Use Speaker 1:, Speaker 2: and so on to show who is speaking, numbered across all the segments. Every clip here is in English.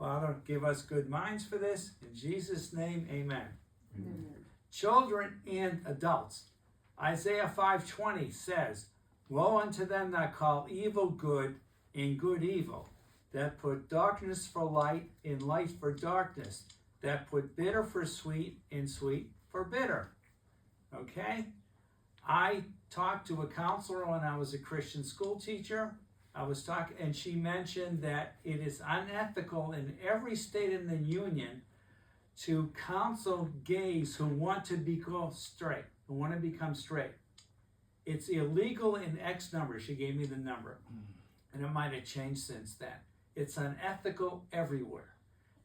Speaker 1: Father, give us good minds for this. In Jesus' name, amen.
Speaker 2: Amen.
Speaker 1: Children and adults. Isaiah 5:20 says, woe unto them that call evil good and good evil, that put darkness for light and light for darkness, that put bitter for sweet and sweet for bitter. Okay? I talked to a counselor when I was a Christian school teacher. I was talking, and she mentioned that it is unethical in every state in the union to counsel gays who want to become straight, who want to become straight. It's illegal in X number. She gave me the number. And it might have changed since then. It's unethical everywhere.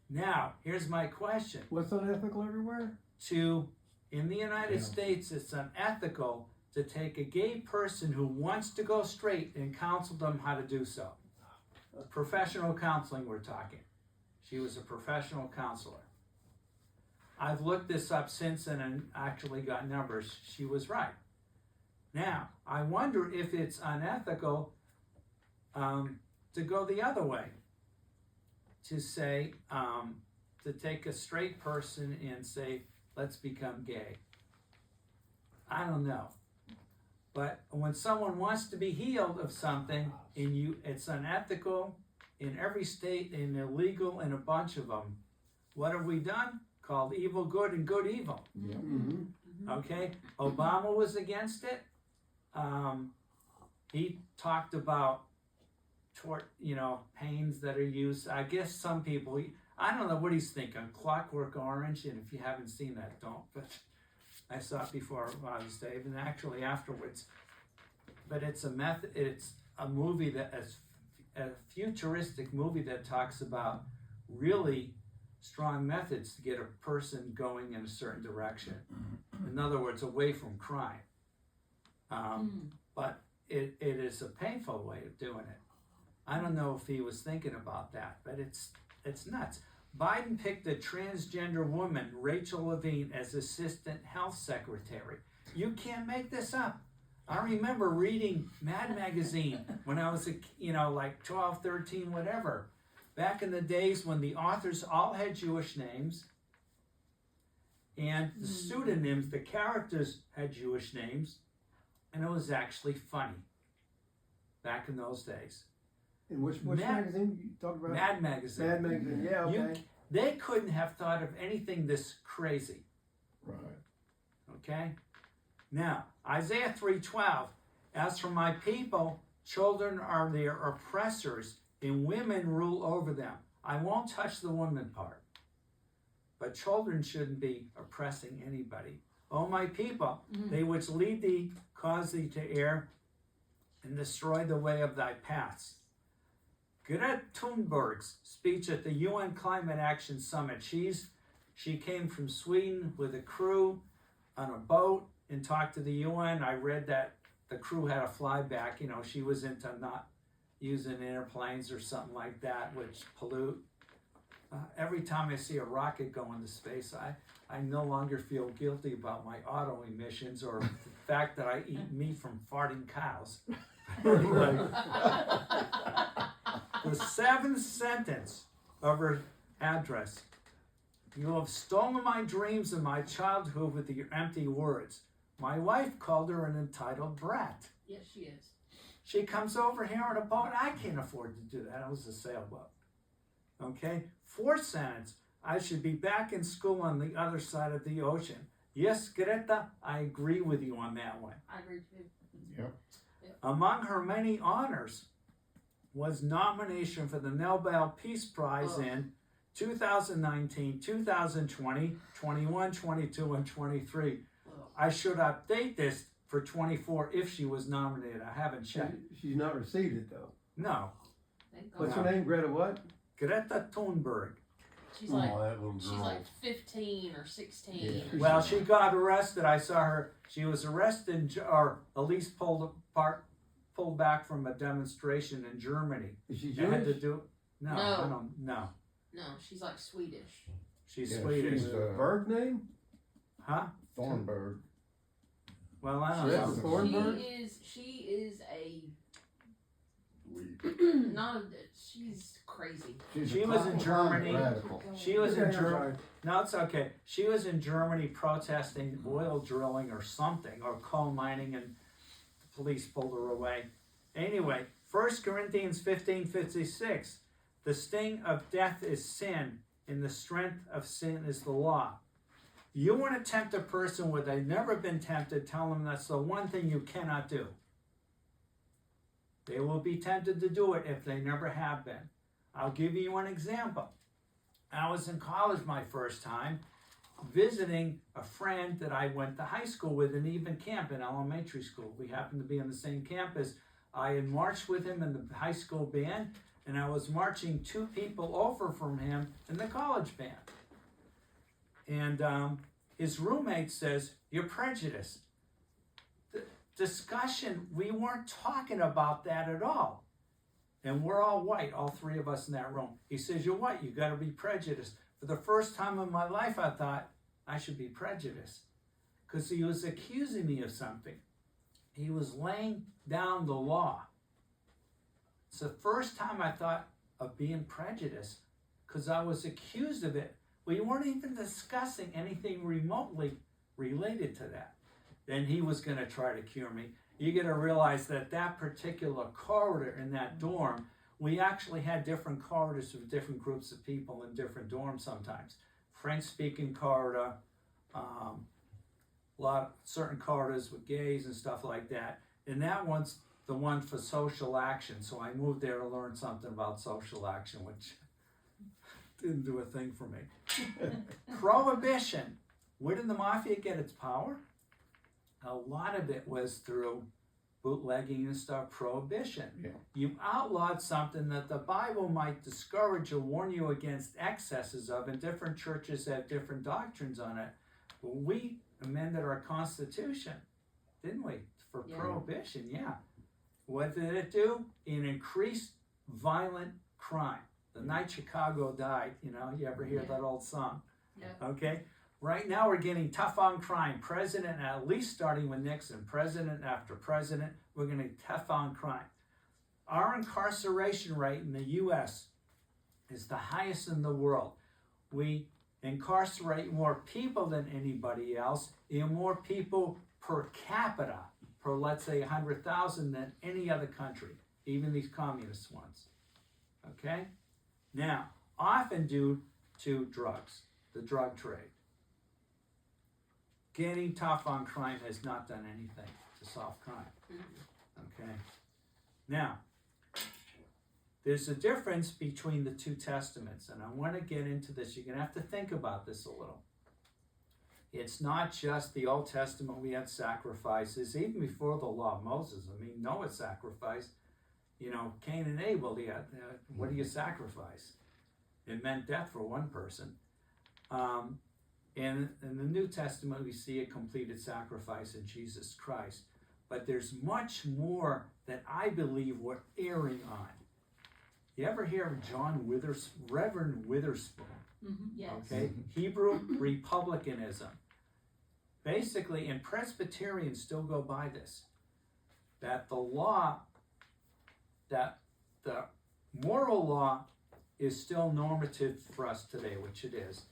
Speaker 1: Now, here's my question.
Speaker 3: What's unethical everywhere?
Speaker 1: In the United States, it's unethical to take a gay person who wants to go straight and counsel them how to do so. Professional counseling, we're talking. She was a professional counselor. I've looked this up since and actually got numbers. She was right. Now, I wonder if it's unethical to go the other way. To say, to take a straight person and say, let's become gay. I don't know. But when someone wants to be healed of something, and it's unethical in every state and illegal in a bunch of them, what have we done? Called evil good and good evil.
Speaker 3: Yeah. Mm-hmm.
Speaker 1: Okay? Obama was against it. He talked about pains that are used. I guess some people, I don't know what he's thinking. Clockwork Orange, and if you haven't seen that, don't. But I saw it before Father's Day, and actually afterwards. But it's a movie that is a futuristic movie that talks about really strong methods to get a person going in a certain direction. In other words, away from crime. But it is a painful way of doing it. I don't know if he was thinking about that, but it's nuts. Biden picked a transgender woman, Rachel Levine, as assistant health secretary. You can't make this up. I remember reading Mad Magazine when I was like 12, 13, whatever. Back in the days when the authors all had Jewish names, and the pseudonyms, the characters had Jewish names, and it was actually funny back in those days.
Speaker 3: And which magazine you talking about?
Speaker 1: Mad Magazine.
Speaker 3: Mad Magazine, yeah, okay.
Speaker 1: They couldn't have thought of anything this crazy.
Speaker 2: Right.
Speaker 1: Okay? Now, Isaiah 3:12, as for my people, children are their oppressors, and women rule over them. I won't touch the woman part. But children shouldn't be oppressing anybody. O my people, they which lead thee, cause thee to err, and destroy the way of thy paths. Greta Thunberg's speech at the UN Climate Action Summit. She came from Sweden with a crew on a boat and talked to the UN. I read that the crew had a flyback. She was into not using airplanes or something like that, which pollute. Every time I see a rocket go into space, I no longer feel guilty about my auto emissions or the fact that I eat meat from farting cows. Anyway, the seventh sentence of her address. You have stolen my dreams and my childhood with your empty words. My wife called her an entitled brat.
Speaker 4: Yes, she is.
Speaker 1: She comes over here on a boat. I can't afford to do that. It was a sailboat. Okay? Fourth sentence. I should be back in school on the other side of the ocean. Yes, Greta, I agree with you on that one.
Speaker 4: I agree too.
Speaker 2: Yep.
Speaker 1: Among her many honors was nomination for the Nobel Peace Prize in 2019, 2020, 21, 22, and 23. I should update this for 24 if she was nominated. I haven't checked.
Speaker 3: She's not received it though.
Speaker 1: No.
Speaker 3: What's her name? Greta what?
Speaker 1: Greta Thunberg.
Speaker 4: She's like,
Speaker 2: that little girl.
Speaker 4: she's like 15 or 16.
Speaker 2: Yeah.
Speaker 1: Well, she got arrested. I saw her. She was arrested, or at least pulled back from a demonstration in Germany.
Speaker 3: Is she
Speaker 1: They had to
Speaker 3: Jewish?
Speaker 1: do. No,
Speaker 4: No.
Speaker 1: I don't. No,
Speaker 4: No, she's like Swedish.
Speaker 1: she's
Speaker 2: Yeah,
Speaker 1: Swedish.
Speaker 2: she's,
Speaker 3: Berg name?
Speaker 1: Huh?
Speaker 2: Thornburg.
Speaker 1: Well, I don't
Speaker 3: Yeah.
Speaker 1: know.
Speaker 3: Thornburg?
Speaker 4: She is a
Speaker 2: Weed.
Speaker 4: not not a, she's crazy.
Speaker 1: She was in Germany.
Speaker 2: Radical.
Speaker 1: She was in
Speaker 3: Okay, I'm
Speaker 1: Germany.
Speaker 3: sorry.
Speaker 1: No, it's okay. She was in Germany protesting oil drilling or something, or coal mining, and the police pulled her away. Anyway, 1 Corinthians 15:56. The sting of death is sin, and the strength of sin is the law. You want to tempt a person where they've never been tempted, tell them that's the one thing you cannot do. They will be tempted to do it if they never have been. I'll give you an example. I was in college my first time, visiting a friend that I went to high school with and even camp in elementary school. We happened to be on the same campus. I had marched with him in the high school band, and I was marching 2 people over from him in the college band. And his roommate says, "You're prejudiced." The discussion, we weren't talking about that at all. And we're all white, all 3 of us in that room. He says, "You're white, you gotta be prejudiced." For the first time in my life, I thought I should be prejudiced. Because he was accusing me of something. He was laying down the law. It's the first time I thought of being prejudiced, because I was accused of it. We weren't even discussing anything remotely related to that. Then he was going to try to cure me. You got to realize that that particular corridor in that dorm, we actually had different corridors with different groups of people in different dorms sometimes. French-speaking corridor, certain corridors with gays and stuff like that. And that one's the one for social action. So I moved there to learn something about social action, which didn't do a thing for me. Prohibition. Where did the mafia get its power? A lot of it was through bootlegging and stuff, prohibition.
Speaker 2: Yeah.
Speaker 1: You outlawed something that the Bible might discourage or warn you against excesses of, and different churches have different doctrines on it. Well, we amended our Constitution, didn't we? For
Speaker 4: Yeah.
Speaker 1: prohibition, yeah. What did it do? It increased violent crime. The night Chicago died, you ever hear
Speaker 4: Yeah.
Speaker 1: that old song?
Speaker 4: Yeah.
Speaker 1: Okay? Right now we're getting tough on crime. President, at least starting with Nixon, president after president, we're getting tough on crime. Our incarceration rate in the U.S. is the highest in the world. We incarcerate more people than anybody else, and more people per capita, per let's say 100,000 than any other country, even these communist ones. Okay? Now, often due to drugs, the drug trade. Getting tough on crime has not done anything to solve crime. Okay? Now, there's a difference between the 2 testaments, and I want to get into this. You're going to have to think about this a little. It's not just the Old Testament, we had sacrifices, even before the law of Moses. I mean, Noah sacrificed, Cain and Abel, what do you sacrifice? It meant death for one person. And in the New Testament, we see a completed sacrifice in Jesus Christ. But there's much more that I believe we're erring on. You ever hear of Reverend Witherspoon?
Speaker 4: Mm-hmm. Yes.
Speaker 1: Okay, Hebrew republicanism. Basically, and Presbyterians still go by this, that the moral law is still normative for us today, which it is.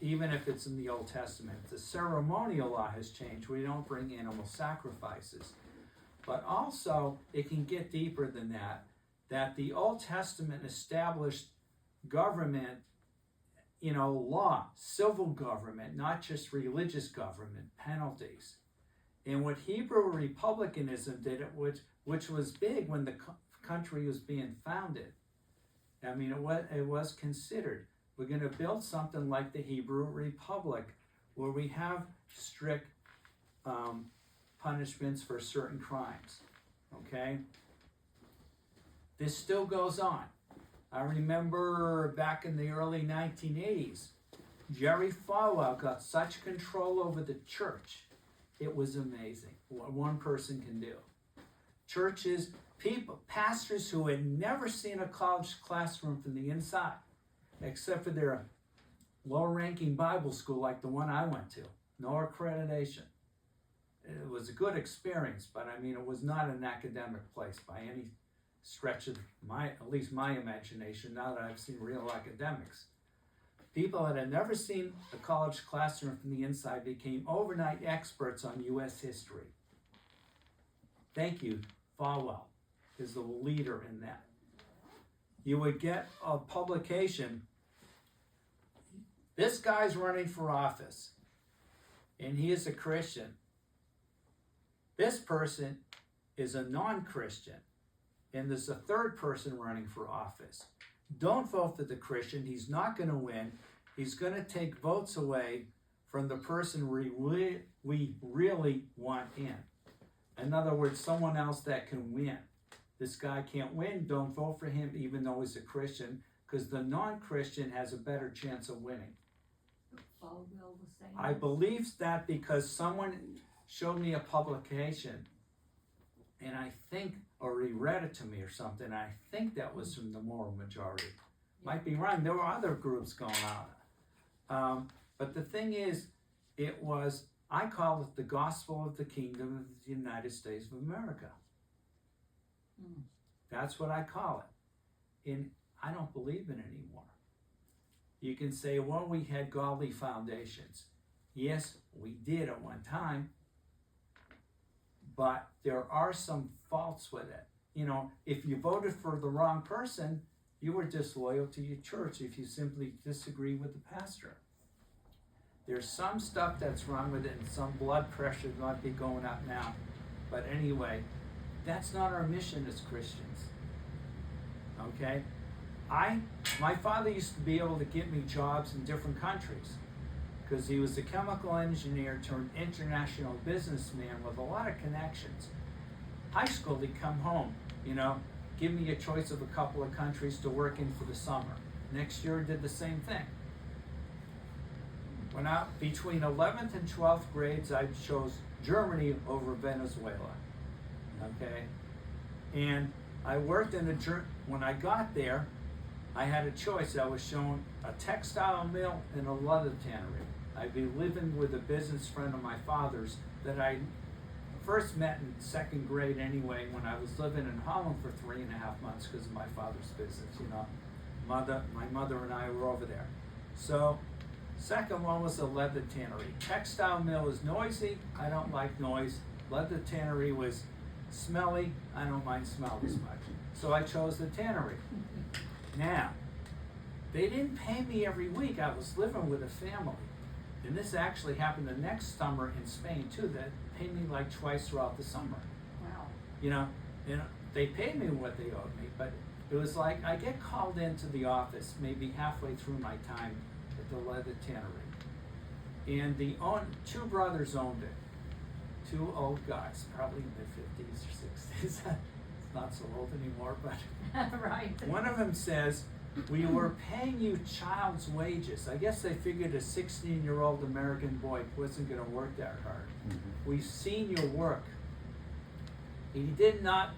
Speaker 1: Even if it's in the Old Testament. The ceremonial law has changed. We don't bring animal sacrifices. But also, it can get deeper than that the Old Testament established government, law, civil government, not just religious government, penalties. And what Hebrew republicanism did, which was big when the country was being founded. I mean, it was considered. We're going to build something like the Hebrew Republic, where we have strict punishments for certain crimes. Okay? This still goes on. I remember back in the early 1980s, Jerry Falwell got such control over the church. It was amazing what one person can do. Churches, pastors who had never seen a college classroom from the inside, except for their low-ranking Bible school like the one I went to. No accreditation. It was a good experience, but I mean, it was not an academic place by stretch of at least my imagination, now that I've seen real academics. People that had never seen a college classroom from the inside became overnight experts on U.S. history. Thank you, Falwell is the leader in that. You would get a publication. This guy's running for office, and he is a Christian. This person is a non-Christian, and there's a third person running for office. Don't vote for the Christian. He's not going to win. He's going to take votes away from the person we really want in. In other words, someone else that can win. This guy can't win. Don't vote for him even though he's a Christian, because the non-Christian has a better chance of winning.
Speaker 4: Falwell was saying
Speaker 1: I believe that because someone showed me a publication, and I think, or he read it to me or something, I think that was from the moral majority. Might be wrong. There were other groups going on. But the thing is, I call it the gospel of the kingdom of the United States of America. That's what I call it. And I don't believe in it anymore. You can say, well, we had godly foundations. Yes, we did at one time. But there are some faults with it. You know, if you voted for the wrong person, you were disloyal to your church if you simply disagree with the pastor. There's some stuff that's wrong with it, and some blood pressure might be going up now. But anyway, that's not our mission as Christians. Okay? My father used to be able to get me jobs in different countries because he was a chemical engineer turned international businessman with a lot of connections. High school, he'd come home, give me a choice of a couple of countries to work in for the summer. Next year, did the same thing. When between 11th and 12th grades, I chose Germany over Venezuela. Okay? And I worked when I got there, I had a choice. I was shown a textile mill and a leather tannery. I'd be living with a business friend of my father's that I first met in second grade anyway, when I was living in Holland for 3.5 months because of my father's business, My mother and I were over there. So, second one was a leather tannery. Textile mill is noisy. I don't like noise. Leather tannery was smelly. I don't mind smell as much. So I chose the tannery. Now, they didn't pay me every week. I was living with a family. And this actually happened the next summer in Spain too. That paid me like twice throughout the summer.
Speaker 4: Wow.
Speaker 1: And they paid me what they owed me, but it was like I get called into the office maybe halfway through my time at the leather tannery. And two brothers owned it. Two old guys, probably in their 50s or 60s. It's not so old anymore, but
Speaker 4: Right.
Speaker 1: one of them says, we were paying you child's wages. I guess they figured a 16-year-old American boy wasn't going to work that hard. Mm-hmm. We've seen your work. He did not,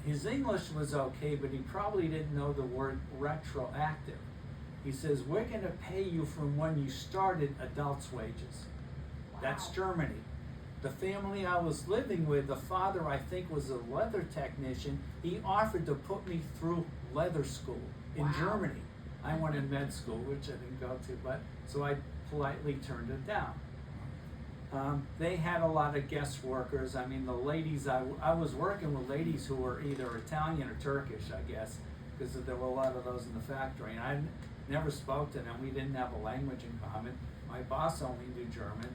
Speaker 1: his English was okay, but he probably didn't know the word retroactive. He says, we're going to pay you from when you started adults' wages. Wow. That's Germany. The family I was living with, the father I think was a leather technician. He offered to put me through leather school in Germany. I went in med school, which I didn't go to, so I politely turned it down. They had a lot of guest workers. I mean, the ladies, I was working with ladies who were either Italian or Turkish, I guess, because there were a lot of those in the factory. And I never spoke to them. We didn't have a language in common. My boss only knew German.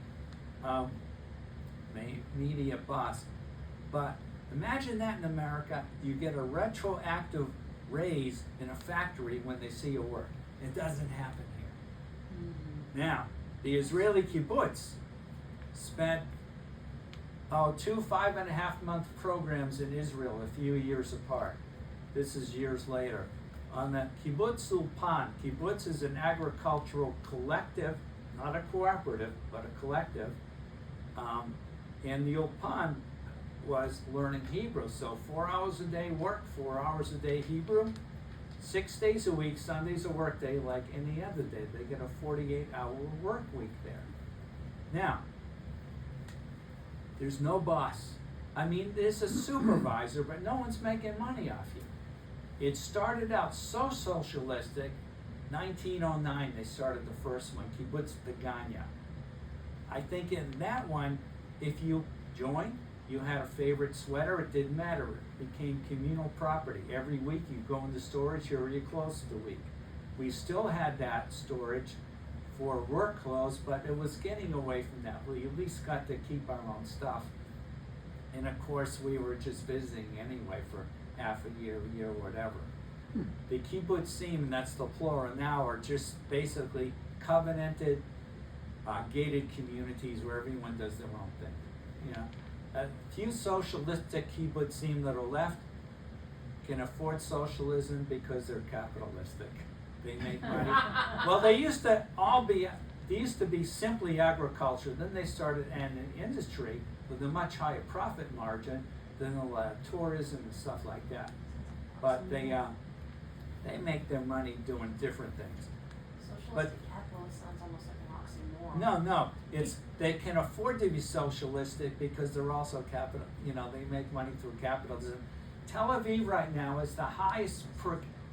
Speaker 1: Media boss. But imagine that in America, you get a retroactive raise in a factory when they see your work. It doesn't happen here. Mm-hmm. Now, the Israeli kibbutz spent 2 5.5-month programs in Israel a few years apart. This is years later. On the kibbutz Ulpan, kibbutz is an agricultural collective, not a cooperative, but a collective. And the Ulpan was learning Hebrew. So 4 hours a day work, 4 hours a day Hebrew, 6 days a week, Sunday's a work day like any other day. They get a 48-hour work week there. Now, there's no boss. I mean, there's a supervisor, but no one's making money off you. It started out so socialistic. 1909, they started the first one, Kibbutz Beganya. I think in that one, if you joined, you had a favorite sweater, it didn't matter. It became communal property. Every week you go into storage, here are your clothes for the week. We still had that storage for work clothes, but it was getting away from that. We at least got to keep our own stuff. And of course, we were just visiting anyway for half a year, whatever. The kibbutzim, and that's the plural now, are just basically covenanted, gated communities where everyone does their own thing. You know, a few socialistic kibbutzim that are left can afford socialism because they're capitalistic. They make money. Well, they used to be simply agriculture. Then they started an industry with a much higher profit margin than tourism and stuff like that. But they make their money doing different things.
Speaker 2: Socialistic capitalist sounds almost like an oxymoron.
Speaker 1: No, it's they can afford to be socialistic because they're also capital. You know, they make money through capitalism. Tel Aviv right now is the highest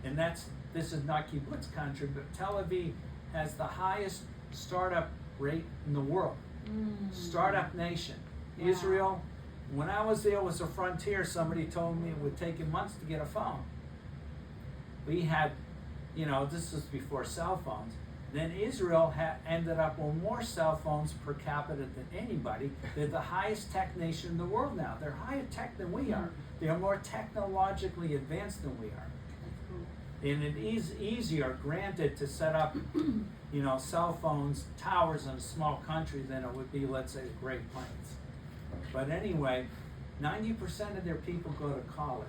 Speaker 1: and this is not kibbutz country, but Tel Aviv has the highest startup rate in the world. Startup nation.
Speaker 2: Wow.
Speaker 1: Israel, when I was there, was a frontier. Somebody told me it would take you months to get a phone. We had, you know, this was before cell phones. Then Israel ended up with more cell phones per capita than anybody. They're the highest tech nation in the world now. They're higher tech than we are. They're more technologically advanced than we are. And it is easier, granted, to set up, you know, cell phones, towers in a small country than it would be, let's say, the Great Plains. But anyway, 90% of their people go to college.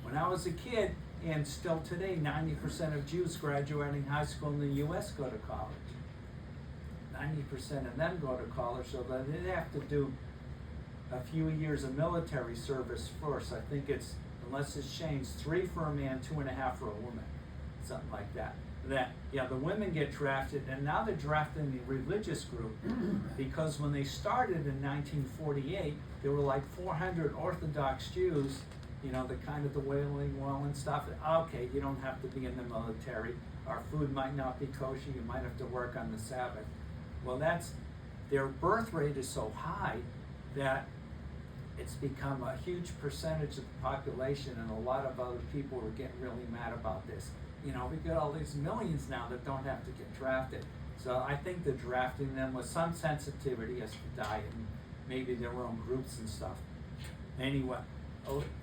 Speaker 1: When I was a kid, and still today, 90% of Jews graduating high school in the U.S. go to college. 90% of them go to college, so that they have to do a few years of military service first. I think it's, unless it's changed, 3 for a man, 2.5 for a woman, something like that. The women get drafted, and now they're drafted in the religious group because when they started in 1948, there were like 400 Orthodox Jews, you know, the kind of the Wailing Wall and stuff. Okay, you don't have to be in the military. Our food might not be kosher. You might have to work on the Sabbath. Well, their birth rate is so high that it's become a huge percentage of the population, and a lot of other people are getting really mad about this. You know, we got all these millions now that don't have to get drafted. So I think they're drafting them with some sensitivity as to diet and maybe their own groups and stuff. Anyway,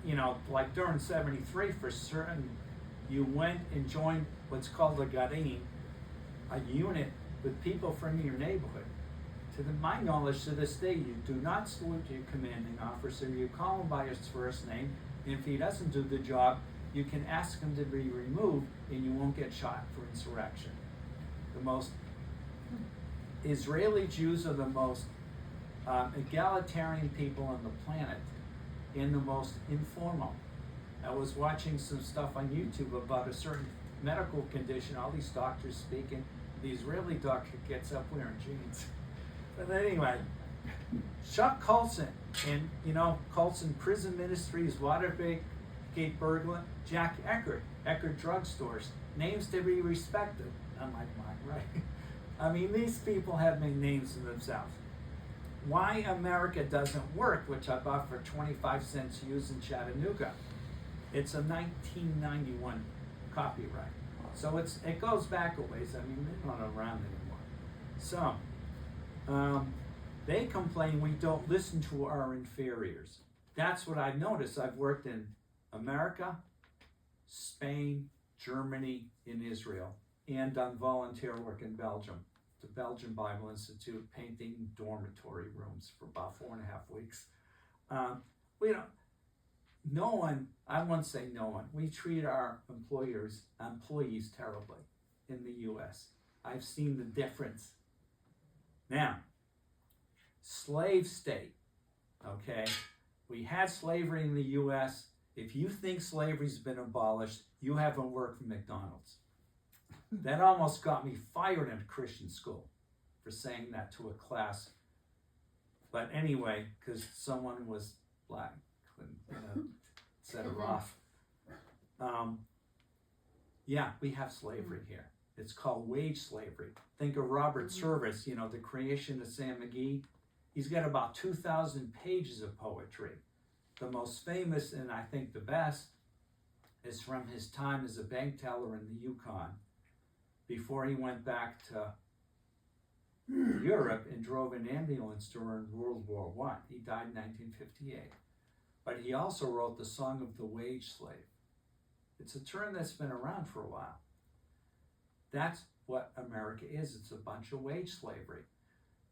Speaker 1: you know, like during 73, for certain, you went and joined what's called a garim, a unit with people from your neighborhood. To my knowledge, to this day, you do not salute your commanding officer. You call him by his first name, and if he doesn't do the job, you can ask him to be removed, and you won't get shot for insurrection. Israeli Jews are the most egalitarian people on the planet, and the most informal. I was watching some stuff on YouTube about a certain medical condition, all these doctors speaking. The Israeli doctor gets up wearing jeans. But anyway, Chuck Colson, and you know, Colson Prison Ministries, Watergate burglar, Jack Eckert drugstores, names to be respected. Unlike mine, right? I mean, these people have made names for themselves. Why America Doesn't Work, which I bought for 25 cents used in Chattanooga. It's a 1991 copyright. So it goes back a ways. I mean, they're not around anymore. So, they complain we don't listen to our inferiors. That's what I've noticed. I've worked in America, Spain, Germany, in Israel, and done volunteer work in Belgium. The Belgian Bible Institute, painting dormitory rooms for about 4.5 weeks. I won't say no one. We treat our employees terribly in the U.S. I've seen the difference. Now, slave state, okay? We had slavery in the U.S. If you think slavery's been abolished, you haven't worked for McDonald's. That almost got me fired in a Christian school for saying that to a class But anyway, because someone was black, and set her off. Yeah, we have slavery here. It's called wage slavery. Think of Robert Service, you know, the creation of Sam McGee. He's got about 2,000 pages of poetry. The most famous, and I think the best, is from his time as a bank teller in the Yukon before he went back to Europe and drove an ambulance during World War I. He died in 1958. But he also wrote the Song of the Wage Slave. It's a term that's been around for a while. That's what America is. It's a bunch of wage slavery.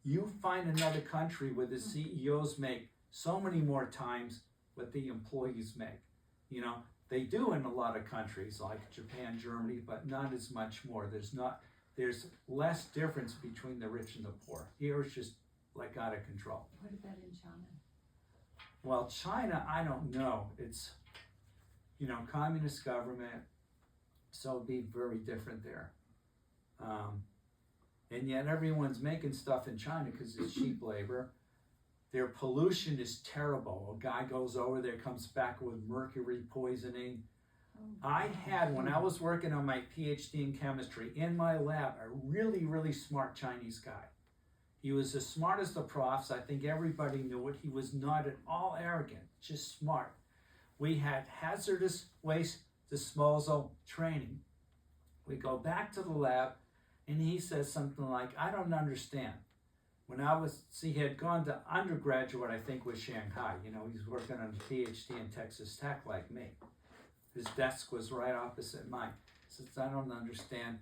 Speaker 1: You find another country where the CEOs make so many more times what the employees make. You know, they do in a lot of countries like Japan, Germany, but not as much more. There's less difference between the rich and the poor. Here it's just like out of control.
Speaker 4: What about in China?
Speaker 1: Well, China, I don't know. It's, you know, communist government, so it'd be very different there. And yet everyone's making stuff in China because it's cheap labor. Their pollution is terrible. A guy goes over there, comes back with mercury poisoning. I had, when I was working on my PhD in chemistry, in my lab, a really, really smart Chinese guy. He was as smart as the profs. I think everybody knew it. He was not at all arrogant, just smart. We had hazardous waste disposal training. We go back to the lab, and he says something like, I don't understand. When he had gone to undergraduate, I think, with Shanghai. You know, he's working on a PhD in Texas Tech like me. His desk was right opposite mine. He says, I don't understand.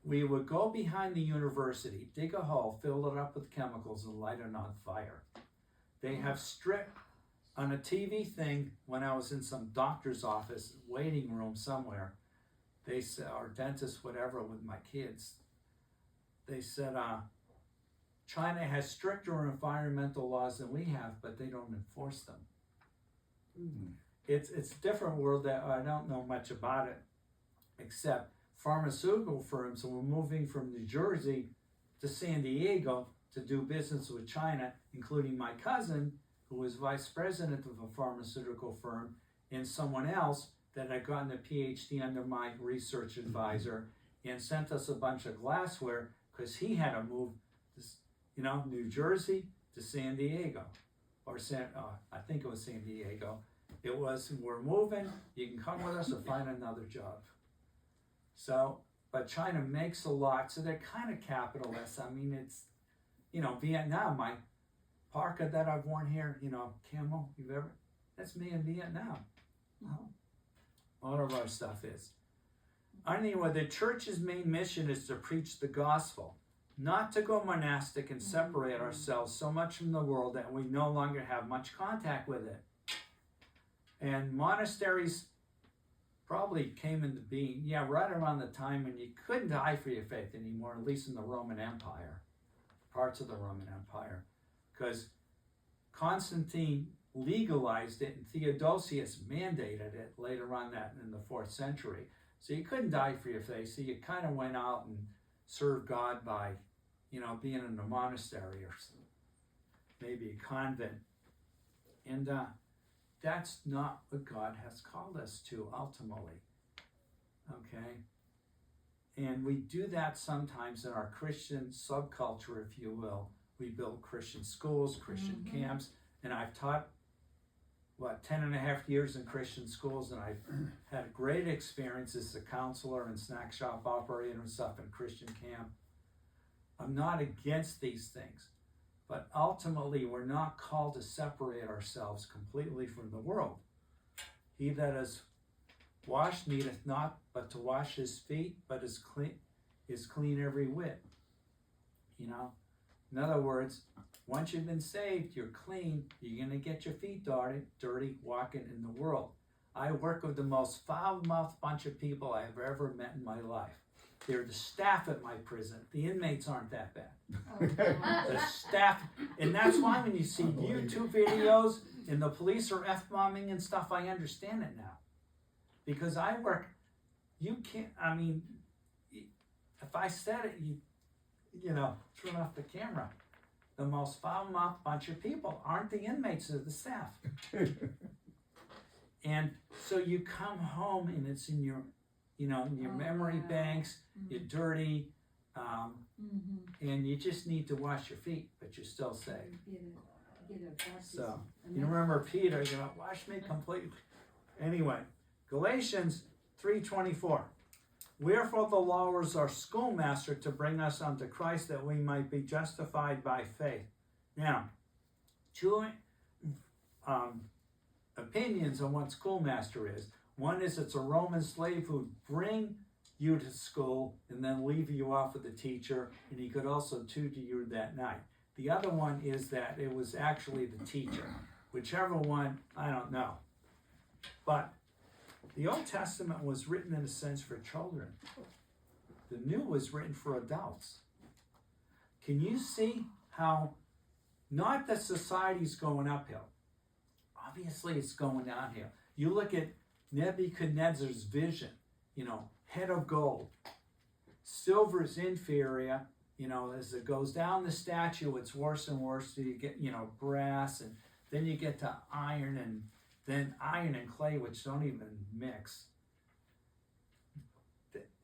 Speaker 1: We would go behind the university, dig a hole, fill it up with chemicals, and light it on fire. They have stripped on a TV thing when I was in some doctor's office, waiting room somewhere. They said, or dentist, whatever, with my kids. They said, China has stricter environmental laws than we have, but they don't enforce them. It's a different world that I don't know much about it, except pharmaceutical firms were moving from New Jersey to San Diego to do business with China, including my cousin, who was vice president of a pharmaceutical firm, and someone else that had gotten a PhD under my research advisor, and sent us a bunch of glassware because he had to move, New Jersey to San Diego, or I think it was San Diego. It was, we're moving, you can come with us or find another job. So, but China makes a lot, so they're kind of capitalists. I mean, it's, Vietnam, my parka that I've worn here, camel, that's me in Vietnam. All of our stuff is. Anyway, the church's main mission is to preach the gospel, not to go monastic and separate ourselves so much from the world that we no longer have much contact with it. And monasteries probably came into being, right around the time when you couldn't die for your faith anymore, at least in the Roman Empire, parts of the Roman Empire, because Constantine legalized it and Theodosius mandated it later on that in the 4th century. So you couldn't die for your faith, so you kind of went out and served God by, being in a monastery or maybe a convent. And that's not what God has called us to ultimately, okay? And we do that sometimes in our Christian subculture, if you will. We build Christian schools, Christian camps, and I've taught 10 and a half years in Christian schools, and I've had great experiences as a counselor and snack shop operator and stuff in Christian camp. I'm not against these things, but ultimately we're not called to separate ourselves completely from the world. He that is washed needeth not but to wash his feet, but is clean every whit. In other words, once you've been saved, you're clean, you're going to get your feet dirty walking in the world. I work with the most foul-mouthed bunch of people I have ever met in my life. They're the staff at my prison. The inmates aren't that bad. The staff, and that's why when you see YouTube videos and the police are F-bombing and stuff, I understand it now. Because I work, if I said it, turn off the camera. the most foul-mouthed bunch of people aren't the inmates of the staff. And so you come home and it's in your, in your memory
Speaker 4: wow.
Speaker 1: banks, you're dirty, and you just need to wash your feet, but you're still safe.
Speaker 4: Get a baptism.
Speaker 1: So, you remember Peter, wash me completely. Anyway, Galatians 3:24. Wherefore the law is our schoolmaster to bring us unto Christ that we might be justified by faith. Now, two opinions on what schoolmaster is. One is it's a Roman slave who'd bring you to school and then leave you off with the teacher, and he could also tutor you that night. The other one is that it was actually the teacher. Whichever one, I don't know. But the Old Testament was written in a sense for children. The New was written for adults. Can you see how, not that society's going uphill. Obviously it's going downhill. You look at Nebuchadnezzar's vision, head of gold. Silver is inferior. As it goes down the statue, it's worse and worse. So you get, brass, and then you get to iron, and then iron and clay, which don't even mix.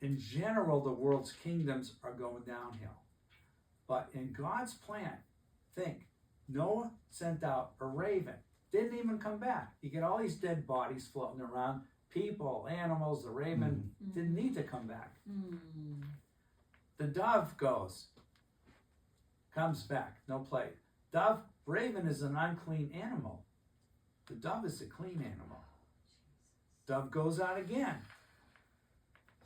Speaker 1: In general, the world's kingdoms are going downhill. But in God's plan, think, Noah sent out a raven, didn't even come back. You get all these dead bodies floating around, people, animals, the raven didn't need to come back. The dove comes back, no plague. Raven is an unclean animal. The dove is a clean animal. Dove goes out again.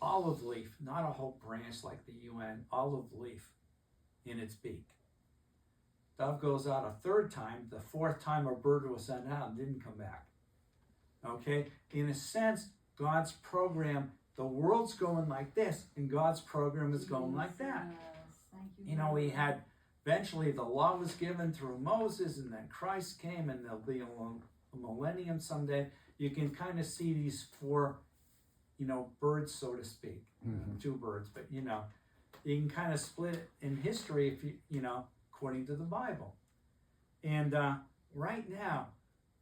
Speaker 1: Olive leaf, not a whole branch like the UN, olive leaf in its beak. Dove goes out a third time. The fourth time a bird was sent out and didn't come back. Okay? In a sense, God's program, the world's going like this, and God's program is going like that. We had, eventually the law was given through Moses, and then Christ came, and there'll be a millennium someday. You can kind of see these four, birds, so to speak. Two birds, but you can kind of split it in history if you, according to the Bible. And right now,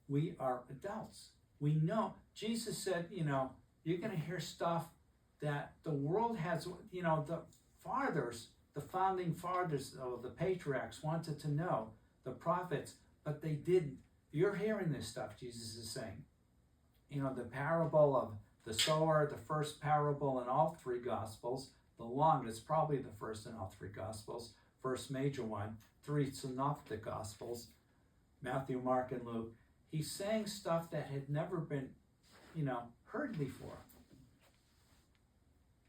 Speaker 1: we are adults. We know, Jesus said, you're going to hear stuff that the world has, the fathers, the founding fathers, the patriarchs wanted to know, the prophets, but they didn't. You're hearing this stuff, Jesus is saying. The parable of the sower, the first parable in all three Gospels, the longest, probably the first in all three Gospels, first major one, three synoptic Gospels, Matthew, Mark, and Luke. He's saying stuff that had never been, heard before.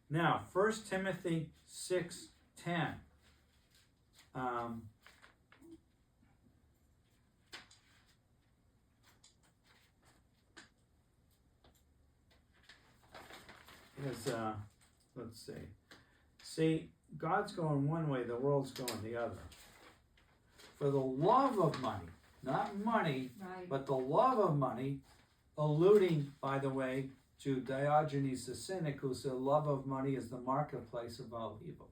Speaker 1: Now, 1 Timothy 6:10. Let's see. See, God's going one way, the world's going the other. For the love of money, not money,
Speaker 4: Right.
Speaker 1: but the love of money, alluding, by the way, to Diogenes the Cynic, who said love of money is the marketplace of all evil.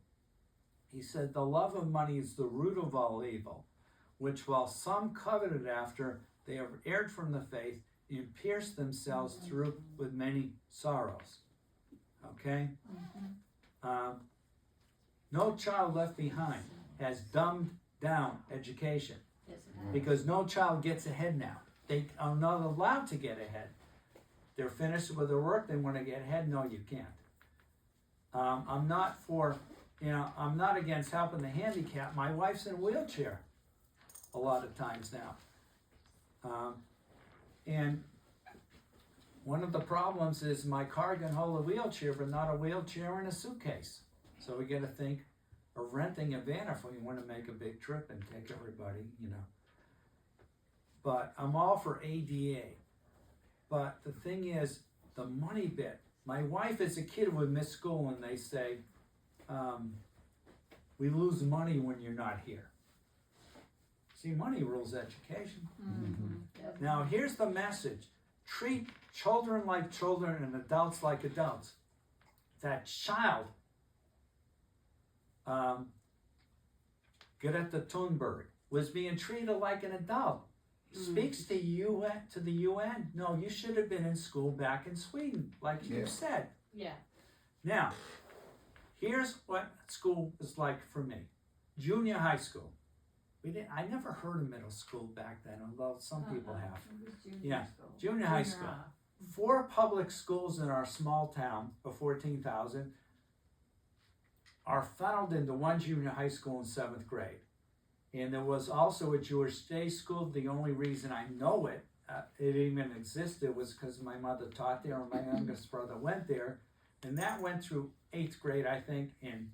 Speaker 1: He said the love of money is the root of all evil, which while some coveted after, they have erred from the faith and pierced themselves through with many sorrows. Okay? No child left behind has dumbed down education, because no child gets ahead now. They are not allowed to get ahead. They're finished with their work, they want to get ahead. No, you can't. I'm not for, I'm not against helping the handicapped. My wife's in a wheelchair a lot of times now. And one of the problems is my car can hold a wheelchair, but not a wheelchair and a suitcase. So we got to think of renting a van if we want to make a big trip and take everybody, But I'm all for ADA. But the thing is, the money bit. My wife as a kid would miss school and they say, we lose money when you're not here. See, money rules education. Now, here's the message. Treat children like children and adults like adults. That child, Greta Thunberg, was being treated like an adult. Speaks to you to the UN. No, you should have been in school back in Sweden, like you said.
Speaker 2: Yeah.
Speaker 1: Now, here's what school is like for me. Junior high school. I never heard of middle school back then, although some people have. Yeah, junior high school. 4 public schools in our small town of 14,000 are funneled into one junior high school in 7th grade. And there was also a Jewish day school. The only reason I know it even existed was because my mother taught there and my youngest brother went there. And that went through 8th grade, I think, in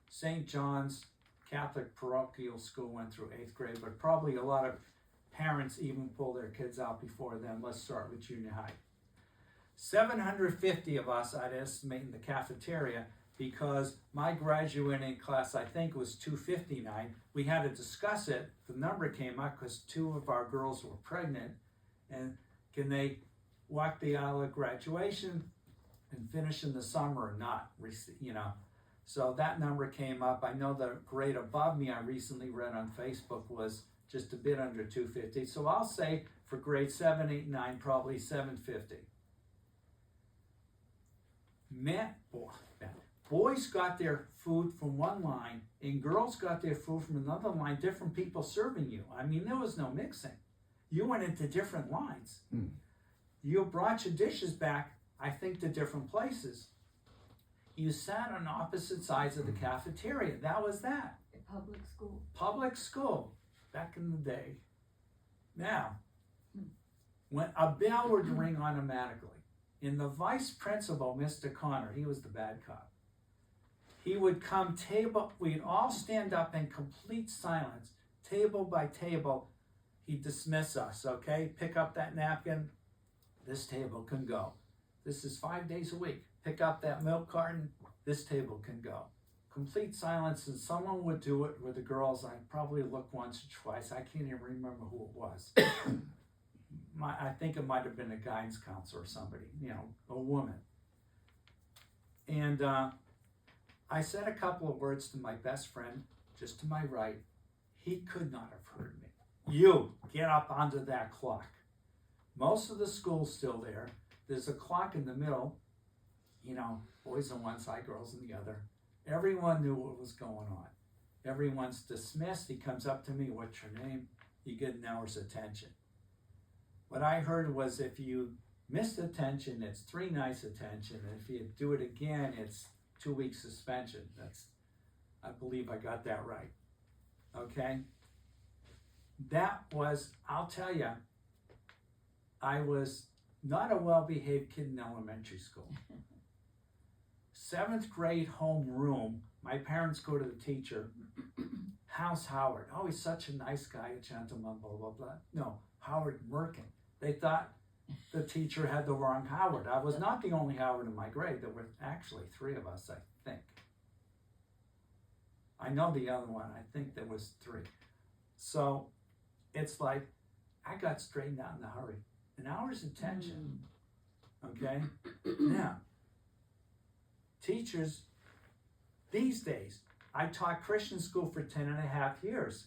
Speaker 1: St. John's Catholic Parochial School went through 8th grade, but probably a lot of parents even pull their kids out before then. Let's start with junior high. 750 of us, I'd estimate, in the cafeteria, because my graduating class, I think, was 259. We had to discuss it. The number came up because 2 of our girls were pregnant. And can they walk the aisle at graduation and finish in the summer or not? You know. So that number came up. I know the grade above me I recently read on Facebook was just a bit under 250. So I'll say for grade 7, 8, 9, probably 750. Boys got their food from one line and girls got their food from another line, different people serving you. I mean, there was no mixing. You went into different lines. You brought your dishes back, I think, to different places. You sat on opposite sides of the cafeteria. That was that.
Speaker 4: Public school.
Speaker 1: Public school, back in the day. Now, when a bell would ring automatically, and the vice principal, Mr. Connor, he was the bad cop. He would come we'd all stand up in complete silence, table by table. He'd dismiss us, okay? Pick up that napkin. This table can go. This is 5 days a week. Pick up that milk carton. This table can go. Complete silence, and someone would do it with the girls. I probably looked once or twice. I can't even remember who it was. I think it might have been a guidance counselor or somebody, you know, a woman. And I said a couple of words to my best friend, just to my right. He could not have heard me. You, get up onto that clock. Most of the school's still there. There's a clock in the middle, you know, boys on one side, girls on the other. Everyone knew what was going on. Everyone's dismissed. He comes up to me, what's your name? You get an hour's attention. What I heard was if you missed attention, it's 3 nights attention. And if you do it again, it's 2 weeks suspension. I believe I got that right. Okay? That was, I'll tell you, I was not a well-behaved kid in elementary school. 7th grade homeroom, my parents go to the teacher, how's Howard? Oh, he's such a nice guy, a gentleman, blah, blah, blah. No, Howard Merken. They thought the teacher had the wrong Howard. I was not the only Howard in my grade. There were actually 3 of us, I think. I know the other one. I think there was 3. So it's like, I got straightened out in a hurry. An hour's attention. Okay? Now, teachers, these days, I taught Christian school for 10 and a half years.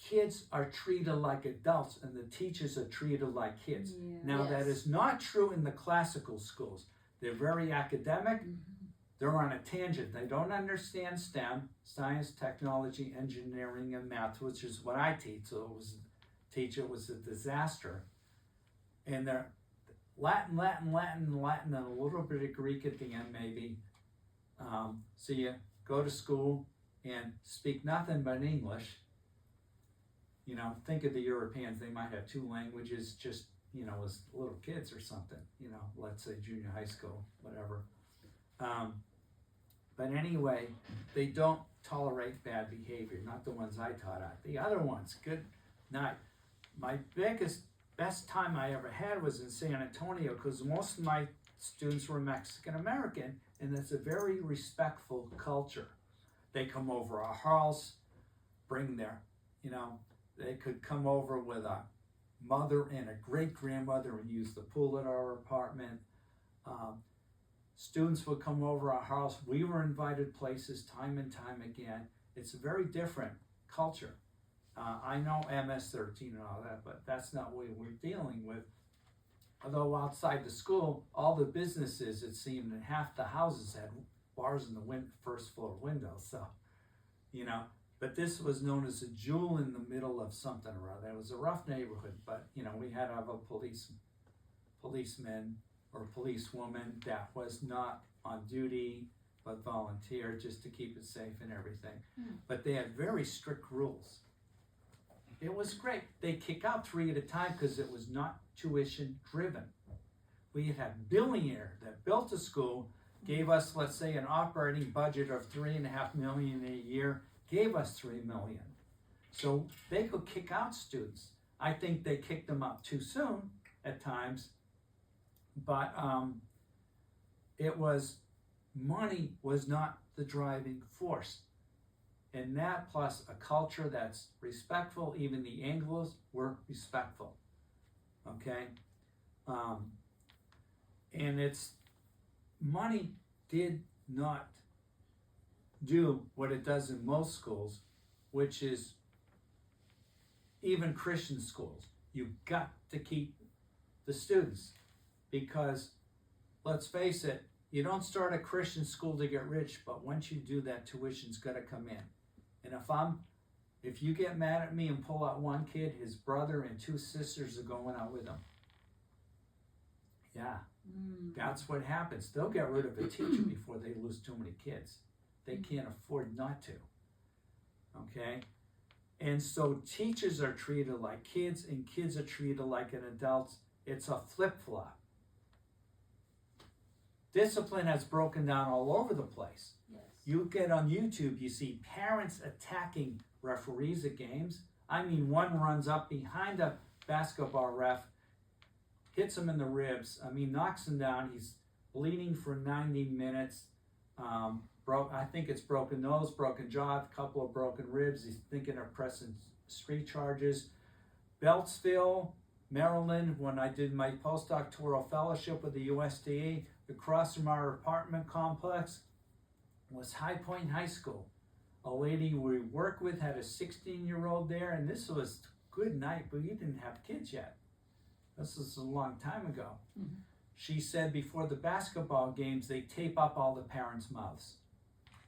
Speaker 1: Kids are treated like adults and the teachers are treated like kids.
Speaker 4: Yeah.
Speaker 1: Now, that is not true in the classical schools. They're very academic. They're on a tangent. They don't understand STEM, science, technology, engineering, and math, which is what I teach. So it was a disaster. And they're Latin, and a little bit of Greek at the end, maybe. So you go to school and speak nothing but English. You know, think of the Europeans. They might have 2 languages just, you know, as little kids or something. You know, let's say junior high school, whatever. But anyway, they don't tolerate bad behavior. Not the ones I taught at. The other ones, good night. My best time I ever had was in San Antonio because most of my students were Mexican American, and it's a very respectful culture. They come over our house, bring their, you know, they could come over with a mother and a great-grandmother and use the pool at our apartment. Students would come over our house. We were invited places time and time again. It's a very different culture. I know MS-13 and all that, but that's not what we're dealing with. Although outside the school, all the businesses, it seemed, and half the houses had bars in the first floor windows. So, you know, but this was known as a jewel in the middle of something or other. It was a rough neighborhood, but, you know, we had to have a policeman or policewoman that was not on duty, but volunteered just to keep it safe and everything. But they had very strict rules. It was great. They kick out 3 at a time because it was not tuition driven. We had a billionaire that built a school, gave us, let's say, an operating budget of $3.5 million a year, gave us $3 million. So they could kick out students. I think they kicked them out too soon at times, but it was, money was not the driving force. And that plus a culture that's respectful, even the Anglos were respectful, okay? And it's, money did not do what it does in most schools, which is even Christian schools. You've got to keep the students because, let's face it, you don't start a Christian school to get rich, but once you do that, tuition's got to come in. And if you get mad at me and pull out one kid, his brother and 2 sisters are going out with him. Yeah, that's what happens. They'll get rid of a teacher before they lose too many kids. They can't afford not to. Okay? And so teachers are treated like kids and kids are treated like an adult. It's a flip-flop. Discipline has broken down all over the place.
Speaker 2: Yes.
Speaker 1: You get on YouTube, you see parents attacking referees at games. I mean, one runs up behind a basketball ref, hits him in the ribs. I mean, knocks him down. He's bleeding for 90 minutes. I think it's broken nose, broken jaw, a couple of broken ribs. He's thinking of pressing street charges. Beltsville, Maryland, when I did my postdoctoral fellowship with the USDA, across from our apartment complex was High Point High School. A lady we worked with had a 16-year-old there, and this was good night, but we didn't have kids yet. This is a long time ago.
Speaker 2: Mm-hmm.
Speaker 1: She said before the basketball games, they tape up all the parents' mouths.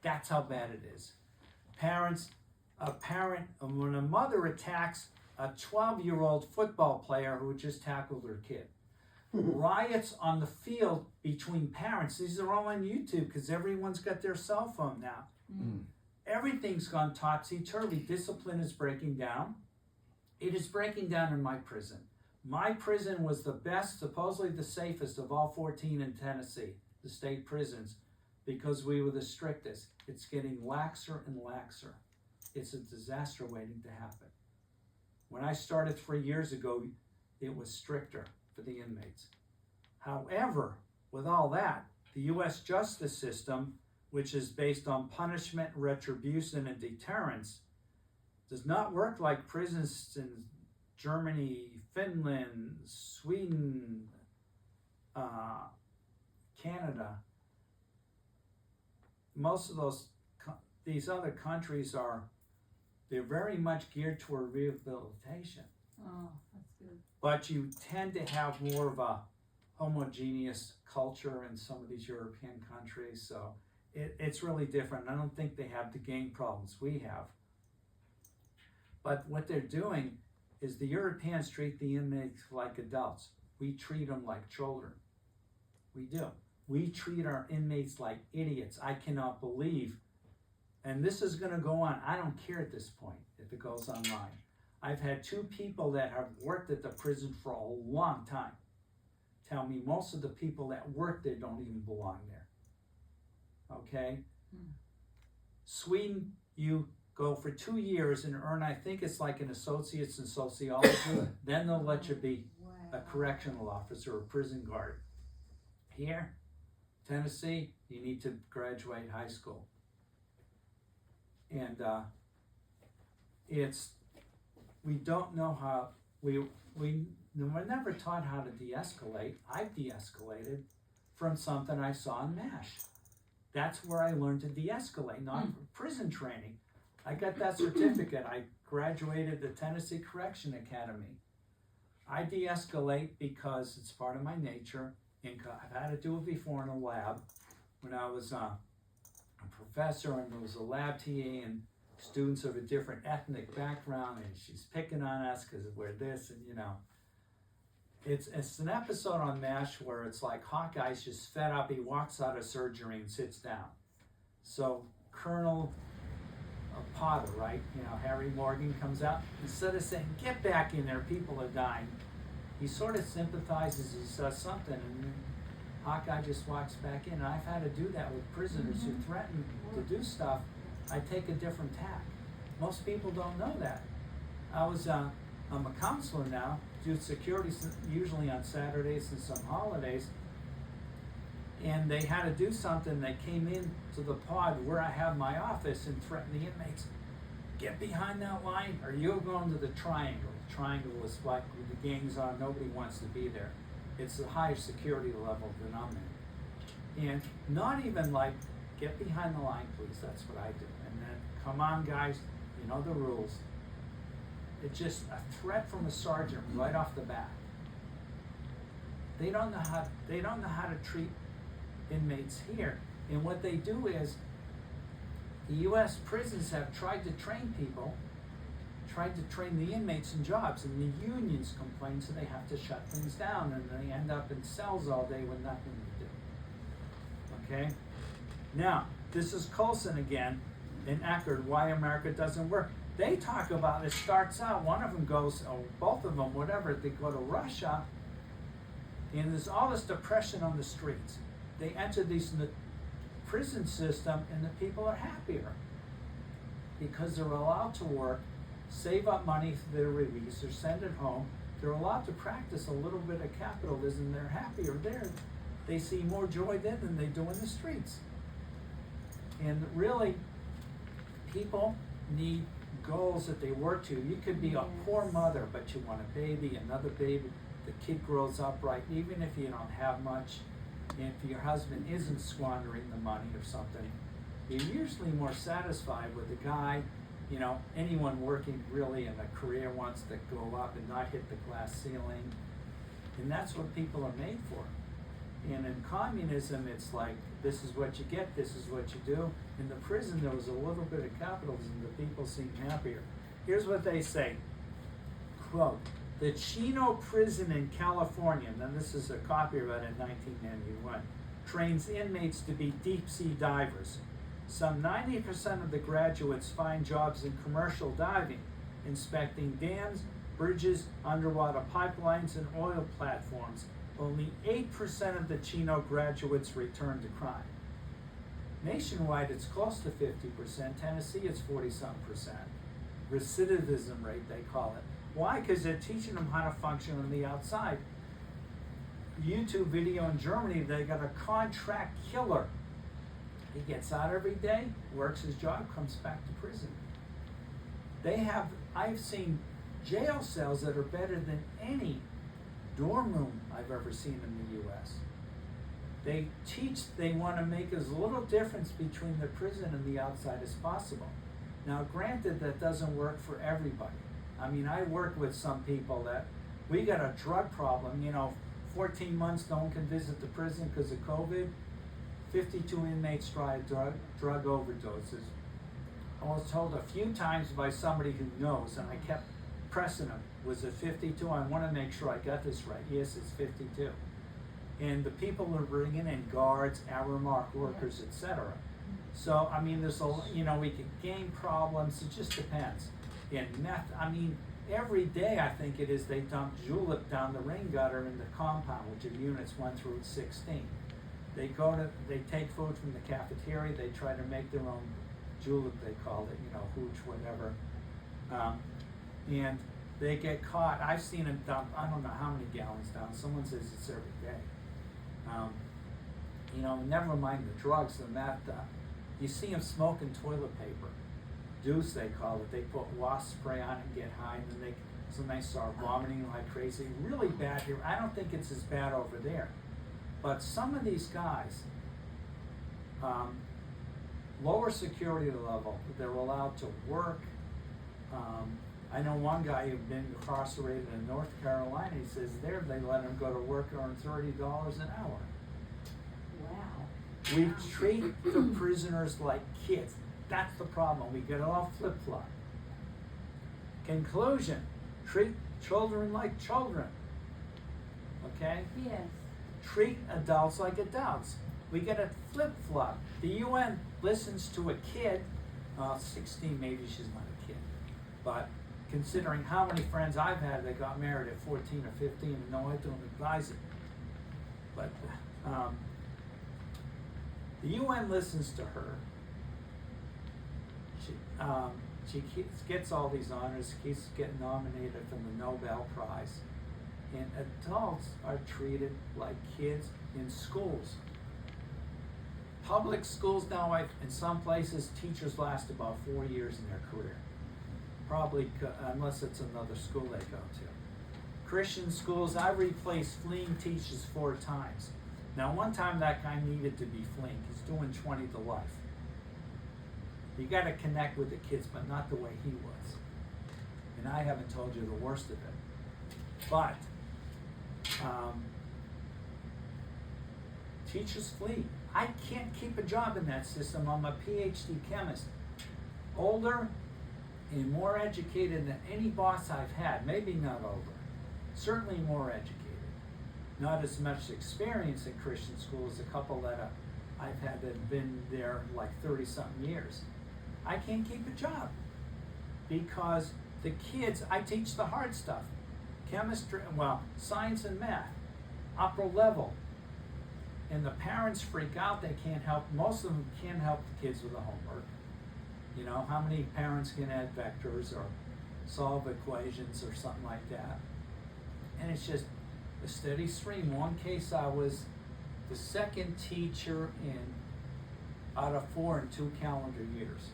Speaker 1: That's how bad it is. When a mother attacks a 12-year-old football player who just tackled her kid, riots on the field between parents. These are all on YouTube because everyone's got their cell phone now. Everything's gone topsy-turvy. Discipline is breaking down. It is breaking down in my prison. My prison was the best, supposedly the safest of all 14 in Tennessee, the state prisons, because we were the strictest. It's getting laxer and laxer. It's a disaster waiting to happen. When I started 3 years ago, it was stricter for the inmates. However, with all that, the U.S. justice system, which is based on punishment, retribution, and deterrence, does not work like prisons in Germany, Finland, Sweden, Canada. Most of these other countries they're very much geared toward rehabilitation.
Speaker 2: Oh, that's good.
Speaker 1: But you tend to have more of a homogeneous culture in some of these European countries, so it's really different. I don't think they have the gang problems we have. But what they're doing is the Europeans treat the inmates like adults. We treat them like children. We do. We treat our inmates like idiots. I cannot believe, and this is going to go on. I don't care at this point if it goes online. I've had 2 people that have worked at the prison for a long time tell me most of the people that work there don't even belong there. Okay? Sweden, you go for 2 years and earn, I think it's like an associate's in sociology. Then they'll let you be a correctional officer or prison guard. Here, Tennessee, you need to graduate high school. And we don't know how, we're never taught how to de-escalate. I've de-escalated from something I saw in MASH. That's where I learned to de-escalate, not prison training. I got that certificate. I graduated the Tennessee Correction Academy. I de-escalate because it's part of my nature. And I've had to do it before in a lab when I was a professor and there was a lab TA and students of a different ethnic background, and she's picking on us because we're this, and you know. It's an episode on MASH where it's like Hawkeye's just fed up. He walks out of surgery and sits down. So Colonel Potter, right? You know, Harry Morgan comes out. Instead of saying, "Get back in there, people are dying," he sort of sympathizes. He says something, and then Hawkeye just walks back in. And I've had to do that with prisoners who threaten to do stuff. I take a different tack. Most people don't know that. I'm a counselor now. Do security usually on Saturdays and some holidays. And they had to do something. They came in to the pod where I have my office and threatened the inmates. Get behind that line or you're going to the triangle. The triangle is like with the gangs on, nobody wants to be there. It's the highest security level than I'm in. And not even like, get behind the line, please. That's what I do. And then, come on, guys, you know the rules. It's just a threat from a sergeant right off the bat. They don't know how to treat inmates here. And what they do is, the U.S. prisons have tried to train people, tried to train the inmates in jobs, and the unions complain, so they have to shut things down, and they end up in cells all day with nothing to do. Okay? Now, this is Coulson again, in Eckerd, Why America Doesn't Work. They talk about, it starts out, one of them goes, or both of them, whatever, they go to Russia, and there's all this depression on the streets. They enter the prison system, and the people are happier because they're allowed to work, save up money for their release, or send it home. They're allowed to practice a little bit of capitalism. They're happier there. They see more joy then than they do in the streets. And really, people need goals that they work to. You could be a poor mother, but you want a baby, another baby. The kid grows up right, even if you don't have much. And if your husband isn't squandering the money or something, you're usually more satisfied with the guy. You know, anyone working really in a career wants to go up and not hit the glass ceiling. And that's what people are made for. And in communism, it's like, this is what you get, this is what you do. In the prison, there was a little bit of capitalism. The people seem happier. Here's what they say, quote, the Chino prison in California, and then this is a copy of it in 1991, trains inmates to be deep sea divers. Some 90% of the graduates find jobs in commercial diving, inspecting dams, bridges, underwater pipelines, and oil platforms. Only 8% of the Chino graduates return to crime. Nationwide, it's close to 50%. Tennessee, it's 40-something%. Recidivism rate, they call it. Why? Because they're teaching them how to function on the outside. YouTube video in Germany, they got a contract killer. He gets out every day, works his job, comes back to prison. I've seen jail cells that are better than any dorm room I've ever seen in the U.S. They want to make as little difference between the prison and the outside as possible. Now, granted, that doesn't work for everybody. I mean, I work with some people that, we got a drug problem, 14 months no one can visit the prison because of COVID. 52 inmates tried drug overdoses. I was told a few times by somebody who knows, and I kept pressing them, was it 52? I want to make sure I got this right. Yes, it's 52. And the people are bringing in guards, hour mark workers, etc. So, I mean, there's we can gain problems. It just depends. And meth, I mean, every day I think it is, they dump julep down the rain gutter in the compound, which are units 1 through 16. They take food from the cafeteria, they try to make their own julep, they call it, hooch, whatever. And they get caught. I've seen them dump, I don't know how many gallons down. Someone says it's every day. Never mind the drugs, the meth. You see them smoking toilet paper. Deuce, they call it. They put wasp spray on it and get high, and then sometimes start vomiting like crazy. Really bad here. I don't think it's as bad over there. But some of these guys, lower security level, they're allowed to work. I know one guy who'd been incarcerated in North Carolina. He says there they let him go to work and earn $30 an hour.
Speaker 2: Wow.
Speaker 1: We treat the prisoners like kids. That's the problem. We get all flip-flop. Conclusion, treat children like children. Okay?
Speaker 2: Yes.
Speaker 1: Treat adults like adults. We get a flip-flop. The UN listens to a kid, 16 maybe she's not a kid, but considering how many friends I've had that got married at 14 or 15, and no, I don't advise it. But the UN listens to her. She gets all these honors, keeps getting nominated for the Nobel Prize. And adults are treated like kids in schools. Public schools now, in some places, teachers last about 4 years in their career. Probably, unless it's another school they go to. Christian schools, I replaced fleeing teachers 4 times. Now, one time that guy needed to be fleeing. He's doing 20 to life. You got to connect with the kids, but not the way he was. And I haven't told you the worst of it. But teachers flee. I can't keep a job in that system. I'm a PhD chemist. Older and more educated than any boss I've had. Maybe not older. Certainly more educated. Not as much experience in Christian school as a couple that I've had that have been there like 30-something years. I can't keep a job because the kids, I teach the hard stuff. Chemistry, well, science and math, upper level. And the parents freak out, they can't help, most of them can't help the kids with the homework. You know, how many parents can add vectors or solve equations or something like that? And it's just a steady stream. One case I was the second teacher out of 4 in 2 calendar years.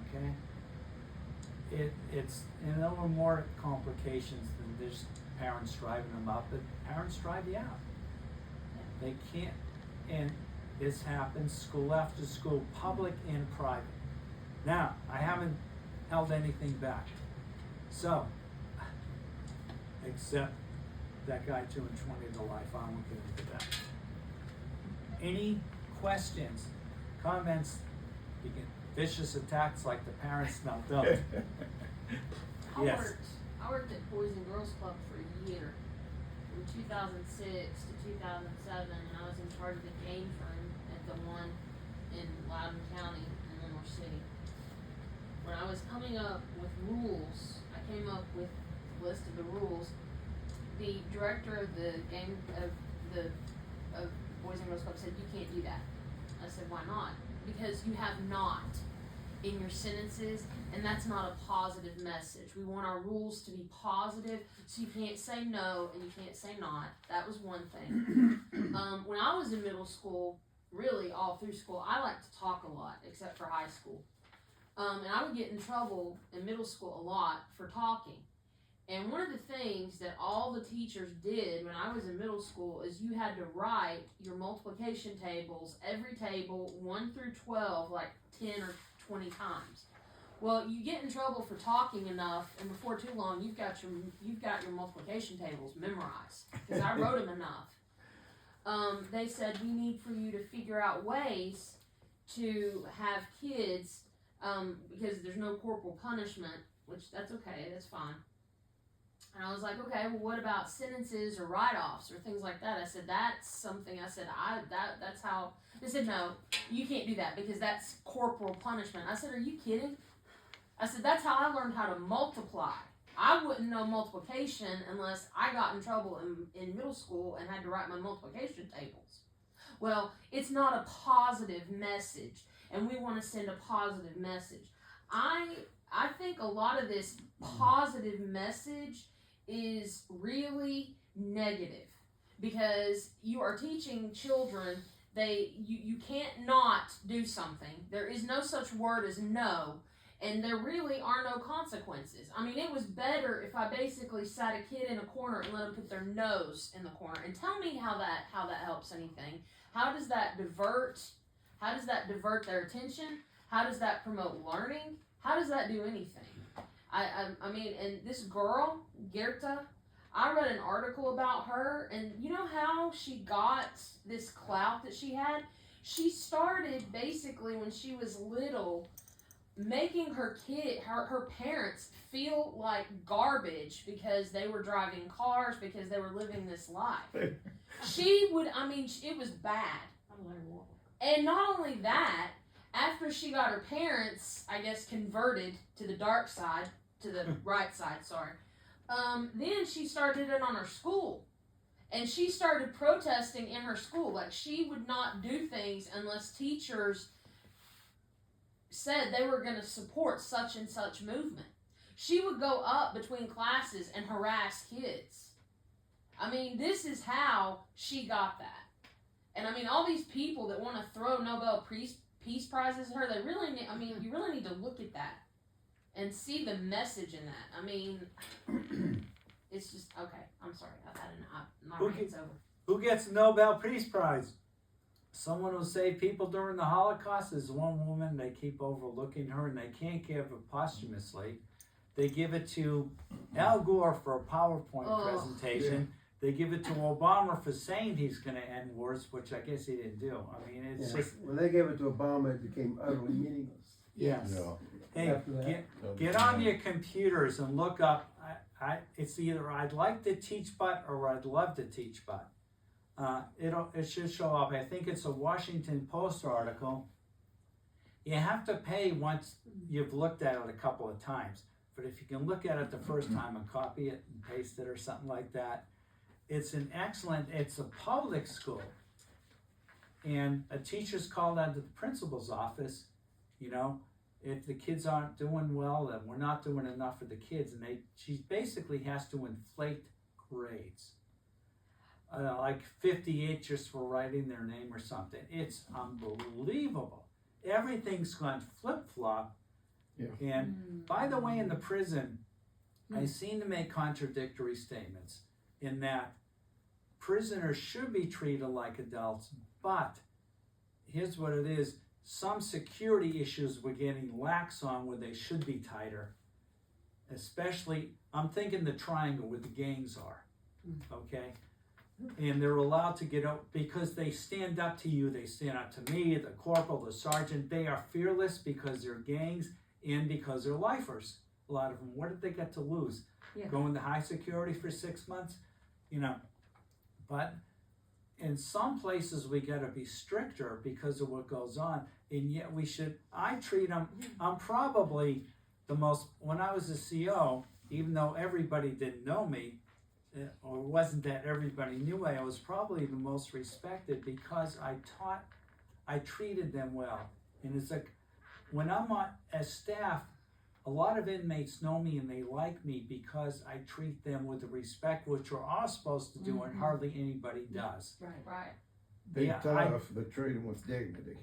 Speaker 1: Okay? It's a little more complications than just parents driving them up, but parents drive you out. They can't, and this happens school after school, public and private. Now, I haven't held anything back. So, except that guy doing 20 to life, I won't get into that. Any questions, comments? You can vicious attacks like the parents now don't. Yes.
Speaker 2: I worked at Boys and Girls Club for a year, from 2006 to 2007, and I was in charge of the games room at the one in Loudoun County in Lenore City. When I was coming up with rules, I came up with a list of the rules. The director of the game of Boys and Girls Club said, "You can't do that." I said, "Why not?" Because you have "not" in your sentences, and that's not a positive message. We want our rules to be positive, so you can't say no and you can't say not. That was one thing. When I was in middle school, really all through school, I liked to talk a lot, except for high school. And I would get in trouble in middle school a lot for talking. And one of the things that all the teachers did when I was in middle school is you had to write your multiplication tables, every table 1 through 12, like 10 or 20 times. Well, you get in trouble for talking enough, and before too long, you've got your multiplication tables memorized because I wrote them enough. They said we need for you to figure out ways to have kids, because there's no corporal punishment, which that's okay, that's fine. And I was like, okay, well, what about sentences or write-offs or things like that? I said, that's something. I said, that's how. They said, no, you can't do that because that's corporal punishment. I said, are you kidding? I said, that's how I learned how to multiply. I wouldn't know multiplication unless I got in trouble in middle school and had to write my multiplication tables. Well, it's not a positive message, and we want to send a positive message. I think a lot of this positive message is really negative because you are teaching children you can't not do something. There is no such word as no, and there really are no consequences. I mean, it was better if I basically sat a kid in a corner and let them put their nose in the corner. And tell me how that helps anything. How does that divert How does that divert their attention? How does that promote learning? How does that do anything? I mean, and this girl, Gerta, I read an article about her, and you know how she got this clout that she had? She started basically when she was little making her parents feel like garbage because they were driving cars, because they were living this life. She would, I mean, it was bad. And not only that, after she got her parents, I guess, converted to the dark side, to the right side, sorry, then she started it on her school. And she started protesting in her school. Like, she would not do things unless teachers said they were going to support such and such movement. She would go up between classes and harass kids. I mean, this is how she got that. And I mean, all these people that want to throw Nobel Peace Prizes at her, they really need, I mean, you really need to look at that and see the message in that. I mean, it's just, okay, I'm sorry. I've had my rant's over.
Speaker 1: Who gets the Nobel Peace Prize? Someone who saved people during the Holocaust. Is one woman, they keep overlooking her, and they can't give it posthumously. They give it to Al Gore for a PowerPoint presentation. They give it to Obama for saying he's going to end wars, which I guess he didn't do. I mean, it's just...
Speaker 3: When they gave it to Obama, it became utterly meaningless.
Speaker 1: Yes.
Speaker 5: Yeah.
Speaker 1: Hey, get on your computers and look up. It's either I'd like to teach but or I'd love to teach but. It should show up. I think it's a Washington Post article. You have to pay once you've looked at it a couple of times. But if you can look at it the first time and copy it and paste it or something like that, it's a public school. And a teacher's called out to the principal's office, you know, if the kids aren't doing well, then we're not doing enough for the kids. And she basically has to inflate grades. Like 58 just for writing their name or something. It's unbelievable. Everything's gone flip-flop.
Speaker 5: Yeah.
Speaker 1: And by the way, in the prison, I seem to make contradictory statements in that prisoners should be treated like adults, but here's what it is. Some security issues we're getting lax on where they should be tighter. Especially, I'm thinking the triangle where the gangs are, okay? And they're allowed to get out because they stand up to you. They stand up to me, the corporal, the sergeant. They are fearless because they're gangs and because they're lifers. A lot of them. What did they get to lose?
Speaker 4: Yeah.
Speaker 1: Going to high security for 6 months? You know, but in some places we got to be stricter because of what goes on. And yet I treat them, I'm probably the most, when I was a CO, even though everybody didn't know me, or it wasn't that everybody knew me, I was probably the most respected because I treated them well. And it's like, when I'm on as staff, a lot of inmates know me and they like me because I treat them with the respect which we're all supposed to do and hardly anybody does.
Speaker 2: Right.
Speaker 5: Be
Speaker 1: Yeah,
Speaker 5: tough, but treat them with dignity.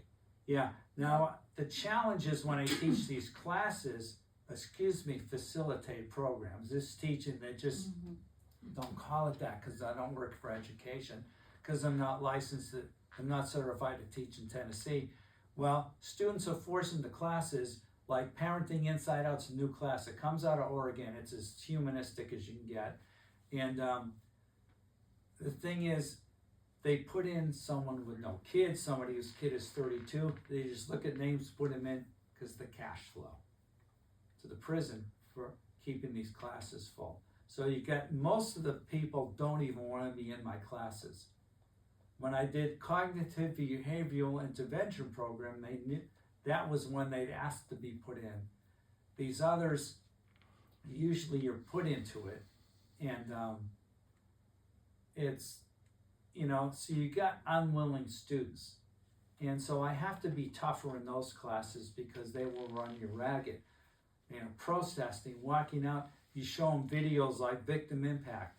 Speaker 1: Yeah. Now, the challenge is when I teach these classes, facilitate programs. This teaching, they just don't call it that because I don't work for education, because I'm not licensed, I'm not certified to teach in Tennessee. Well, students are forced into classes like Parenting Inside Out's a new class. It comes out of Oregon. It's as humanistic as you can get. And the thing is, they put in someone with no kids, somebody whose kid is 32. They just look at names, put them in, because the cash flow to the prison for keeping these classes full. So you got, most of the people don't even want to be in my classes. When I did cognitive behavioral intervention program, they knew that was when they'd asked to be put in. These others, usually you're put into it, and it's, you know, so you got unwilling students. And so I have to be tougher in those classes because they will run you ragged. You know, protesting, walking out, you show them videos like victim impact.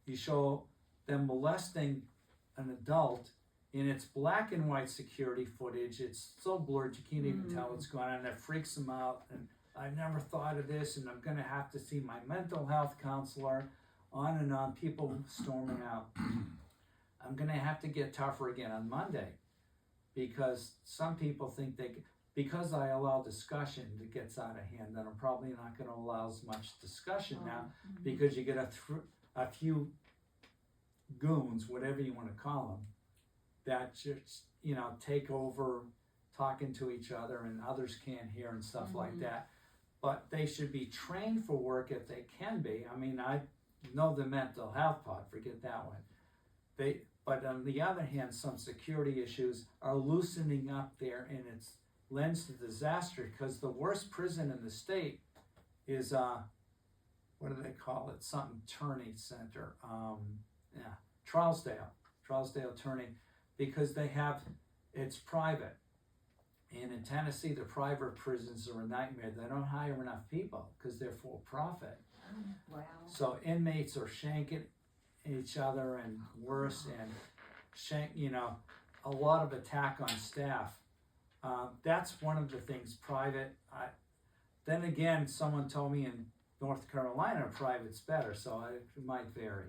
Speaker 1: You show them molesting an adult, and it's black and white security footage. It's so blurred you can't even tell what's going on, and it freaks them out. And I never thought of this, and I'm going to have to see my mental health counselor, on and on, people storming out. I'm going to have to get tougher again on Monday. because some people think because I allow discussion that gets out of hand, then I'm probably not gonna allow as much discussion now, because you get a few goons, whatever you wanna call them, that just, take over talking to each other and others can't hear and stuff like that. But they should be trained for work if they can be. I mean, I know the mental health part, forget that one. But on the other hand, some security issues are loosening up there, and it lends to disaster, because the worst prison in the state is, what do they call it? Something Turning Center. Trousdale Turning, because it's private. And in Tennessee, the private prisons are a nightmare. They don't hire enough people because they're for profit.
Speaker 4: Wow.
Speaker 1: So inmates are shanking each other and worse, and a lot of attack on staff. That's one of the things private. Then again, someone told me in North Carolina, private's better, so it might vary.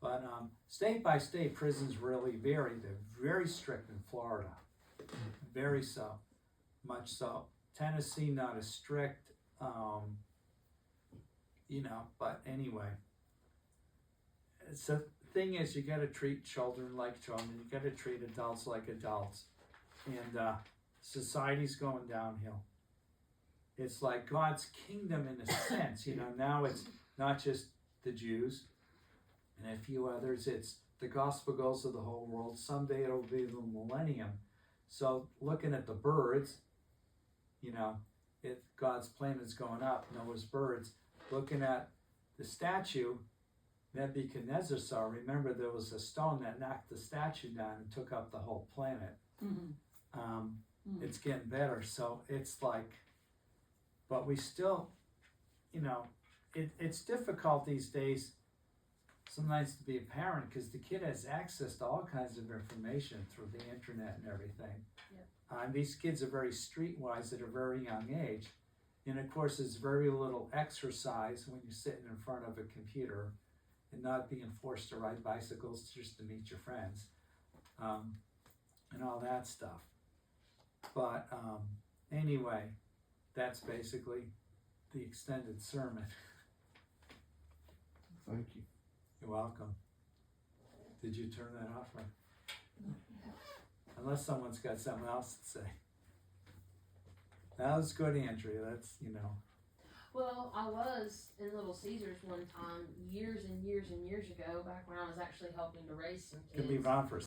Speaker 1: But state by state, prisons really vary. They're very strict in Florida, very so, much so. Tennessee, not as strict, but anyway. So the thing is, you gotta treat children like children, you gotta treat adults like adults. And society's going downhill. It's like God's kingdom in a sense, now it's not just the Jews and a few others, it's the gospel goes to the whole world. Someday it'll be the millennium. So looking at the birds, if God's plane is going up, Noah's birds, looking at the statue Nebuchadnezzar saw, remember there was a stone that knocked the statue down and took up the whole planet. It's getting better, so it's like, but we still, it's difficult these days sometimes to be a parent, because the kid has access to all kinds of information through the internet and everything.
Speaker 2: Yep.
Speaker 1: These kids are very streetwise at a very young age, and of course there's very little exercise when you're sitting in front of a computer and not being forced to ride bicycles just to meet your friends, and all that stuff. But anyway, that's basically the extended sermon.
Speaker 5: Thank you.
Speaker 1: You're welcome. Did you turn that off? Or? Unless someone's got something else to say. That was good, Andrea. That's,
Speaker 2: Well, I was in Little Caesars one time, years and years and years ago, back when I was actually helping to raise some kids.
Speaker 1: Could be around for